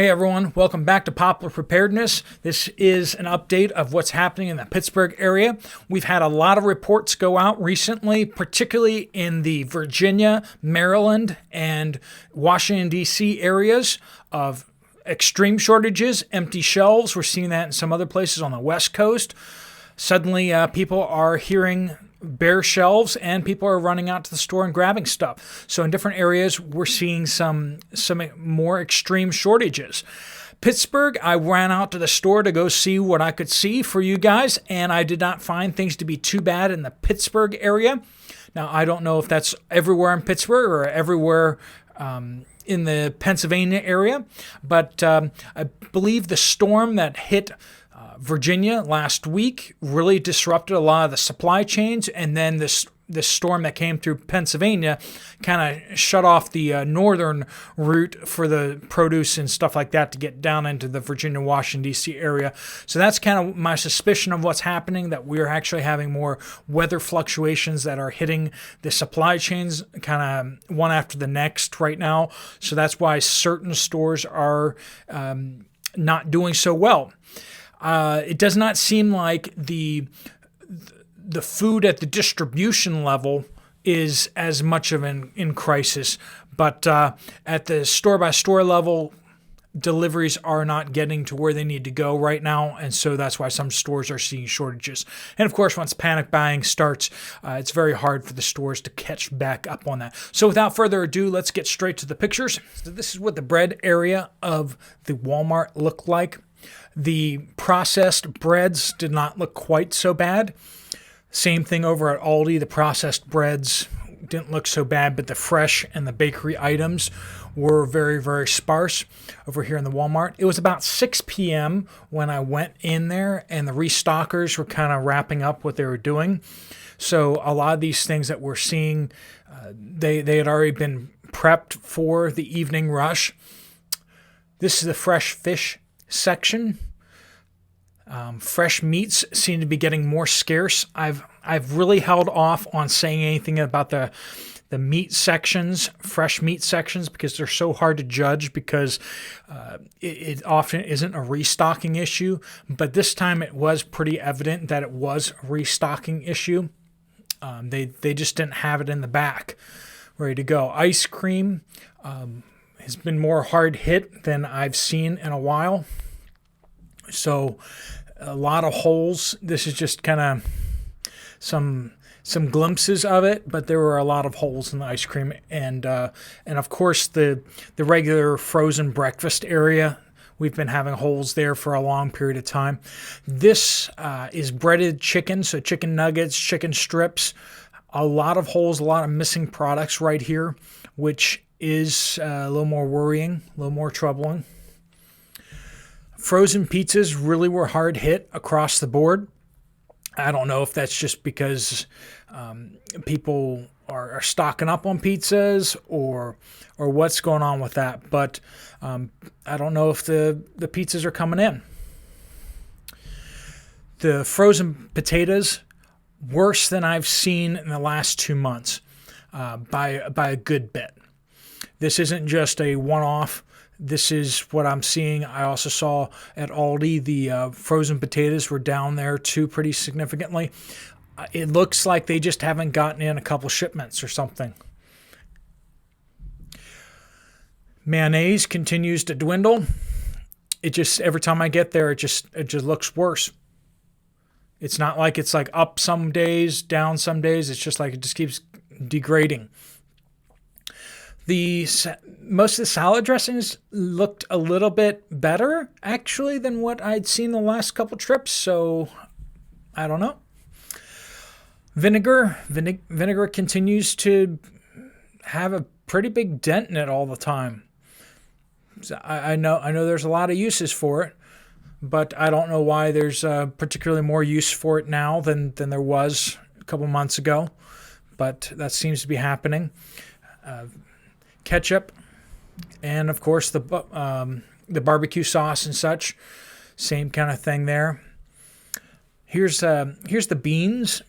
Hey everyone, welcome back to Poplar Preparedness. This is an update of what's happening in the Pittsburgh area. We've had a lot of reports go out recently, particularly in the Virginia, Maryland, and Washington, D.C. areas of extreme shortages, empty shelves. We're seeing that in some other places on the West Coast. Suddenly, people are hearing bare shelves and people are running out to the store and grabbing stuff. So in different areas, we're seeing some more extreme shortages. Pittsburgh, I ran out to the store to go see what I could see for you guys, and I did not find things to be too bad in the Pittsburgh area. Now, I don't know if that's everywhere in Pittsburgh or everywhere in the Pennsylvania area, but I believe the storm that hit Virginia last week really disrupted a lot of the supply chains, and then this storm that came through Pennsylvania kind of shut off the northern route for the produce and stuff like that to get down into the Virginia, Washington, D.C. area. So that's kind of my suspicion of what's happening, that we're actually having more weather fluctuations that are hitting the supply chains kind of one after the next right now. So that's why certain stores are not doing so well. It does not seem like the food at the distribution level is as much of in crisis, but at the store-by-store level, deliveries are not getting to where they need to go right now, and so that's why some stores are seeing shortages. And of course, once panic buying starts, it's very hard for the stores to catch back up on that. So without further ado, let's get straight to the pictures. So this is what the bread area of the Walmart looked like. The processed breads did not look quite so bad. Same thing over at Aldi. The processed breads didn't look so bad, but the fresh and the bakery items were very, very sparse over here in the Walmart. It was about 6 p.m. when I went in there, and the restockers were kind of wrapping up what they were doing. So a lot of these things that we're seeing, they had already been prepped for the evening rush. This is the fresh fish section. Fresh meats seem to be getting more scarce. I've really held off on saying anything about the meat sections, fresh meat sections, because they're so hard to judge, because it often isn't a restocking issue. But this time it was pretty evident that it was a restocking issue. They just didn't have it in the back ready to go. Ice cream has been more hard hit than I've seen in a while. So a lot of holes. This is just kind of some glimpses of it, but there were a lot of holes in the ice cream, and of course the regular frozen breakfast area. We've been having holes there for a long period of time. This is breaded chicken, so chicken nuggets, chicken strips. A lot of holes, a lot of missing products right here, which is a little more worrying, a little more troubling. Frozen pizzas really were hard hit across the board. I don't know if that's just because people are stocking up on pizzas or what's going on with that, but I don't know if the pizzas are coming in. The frozen potatoes, worse than I've seen in the last 2 months by a good bit. This isn't just a one-off. This is what I'm seeing. I also saw at Aldi the frozen potatoes were down there too pretty significantly. It looks like they just haven't gotten in a couple shipments or something. Mayonnaise continues to dwindle. It just, every time I get there, it just looks worse. It's not like it's like up some days, down some days. It's just like it just keeps degrading. Most of the salad dressings looked a little bit better, actually, than what I'd seen the last couple trips, so I don't know. Vinegar continues to have a pretty big dent in it all the time. So I know there's a lot of uses for it, but I don't know why there's particularly more use for it now than there was a couple months ago, but that seems to be happening. Ketchup, and of course the barbecue sauce and such, same kind of thing there. Here's the beans.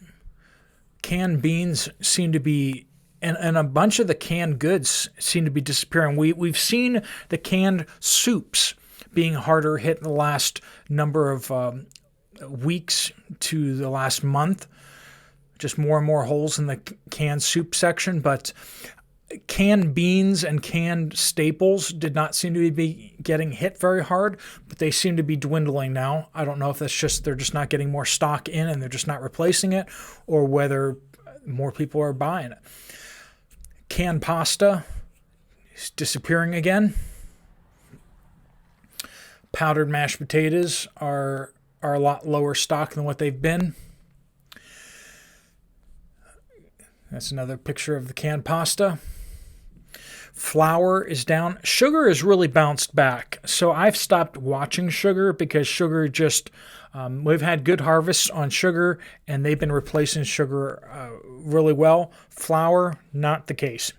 Canned beans seem to be, and a bunch of the canned goods seem to be disappearing. We've seen the canned soups being harder hit in the last number of weeks to the last month. Just more and more holes in the canned soup section, but canned beans and canned staples did not seem to be getting hit very hard, but they seem to be dwindling now. I don't know if that's just they're just not getting more stock in and they're just not replacing it, or whether more people are buying it. Canned pasta is disappearing again. Powdered mashed potatoes are a lot lower stock than what they've been. That's another picture of the canned pasta. Flour is down. Sugar has really bounced back. So I've stopped watching sugar because sugar just, we've had good harvests on sugar and they've been replacing sugar really well. Flour, not the case.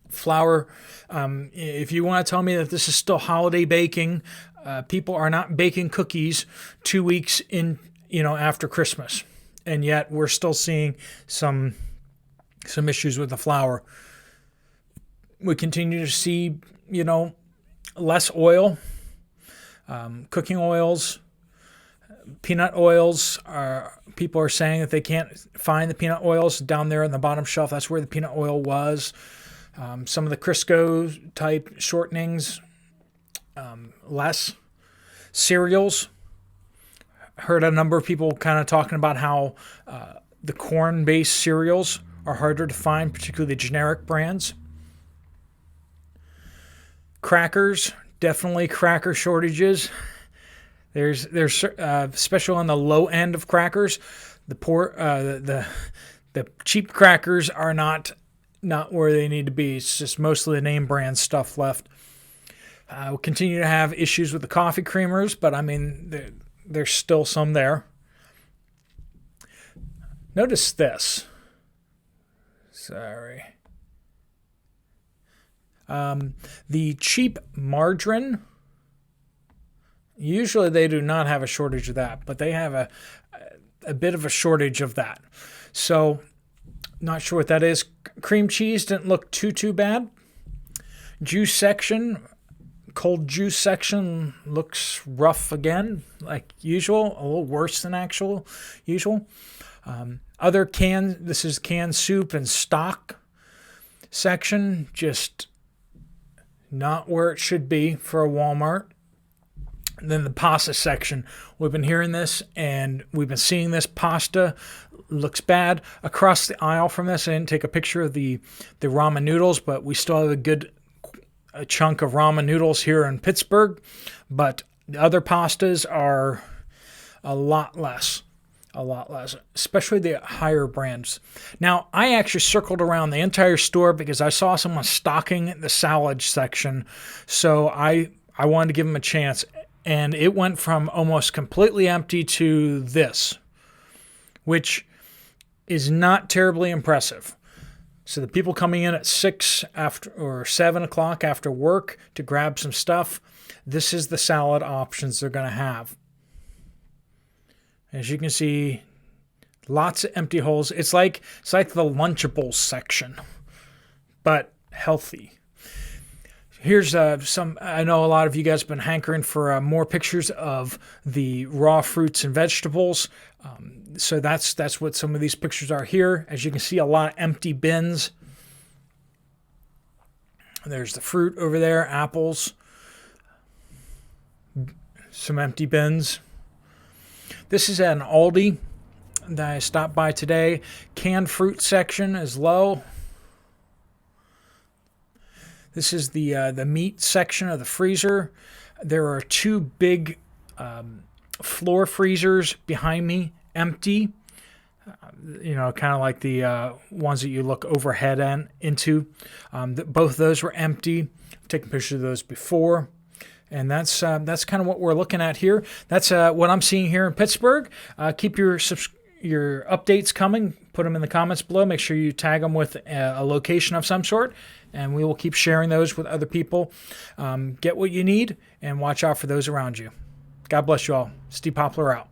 Flour, if you want to tell me that this is still holiday baking, people are not baking cookies 2 weeks in, after Christmas. And yet we're still seeing some issues with the flour. We continue to see, less oil, cooking oils, peanut oils. People are saying that they can't find the peanut oils down there on the bottom shelf. That's where the peanut oil was. Some of the Crisco type shortenings, less. Cereals. Heard a number of people kind of talking about how the corn-based cereals are harder to find, particularly the generic brands. Crackers, definitely cracker shortages. There's especially on the low end of crackers, the cheap crackers are not where they need to be. It's just mostly the name brand stuff left. We'll continue to have issues with the coffee creamers, but I mean there's still some there. Notice this. Sorry. The cheap margarine, usually they do not have a shortage of that, but they have a bit of a shortage of that. So, not sure what that is. Cream cheese didn't look too bad. Juice section, cold juice section looks rough again, like usual, a little worse than usual. This is canned soup and stock section, just not where it should be for a Walmart. And then the pasta section, we've been hearing this and we've been seeing this. Pasta looks bad. Across the aisle from this, I didn't take a picture of the ramen noodles, but we still have a chunk of ramen noodles here in Pittsburgh. But the other pastas are a lot less, especially the higher brands. Now, I actually circled around the entire store because I saw someone stocking the salad section, so I wanted to give them a chance, and it went from almost completely empty to this, which is not terribly impressive. So the people coming in at 6 or 7 o'clock after work to grab some stuff, this is the salad options they're going to have. As you can see, lots of empty holes. It's like the Lunchables section, but healthy. Here's some. I know a lot of you guys have been hankering for more pictures of the raw fruits and vegetables. So that's what some of these pictures are here. As you can see, a lot of empty bins. There's the fruit over there, apples. Some empty bins. This is at an Aldi that I stopped by today. Canned fruit section is low. This is the meat section of the freezer. There are two big floor freezers behind me, empty. Kind of like the ones that you look overhead into. Both of those were empty. I've taken pictures of those before. And that's kind of what we're looking at here. That's what I'm seeing here in Pittsburgh. Keep your updates coming. Put them in the comments below. Make sure you tag them with a location of some sort, and we will keep sharing those with other people. Get what you need, and watch out for those around you. God bless you all. Steve Poplar out.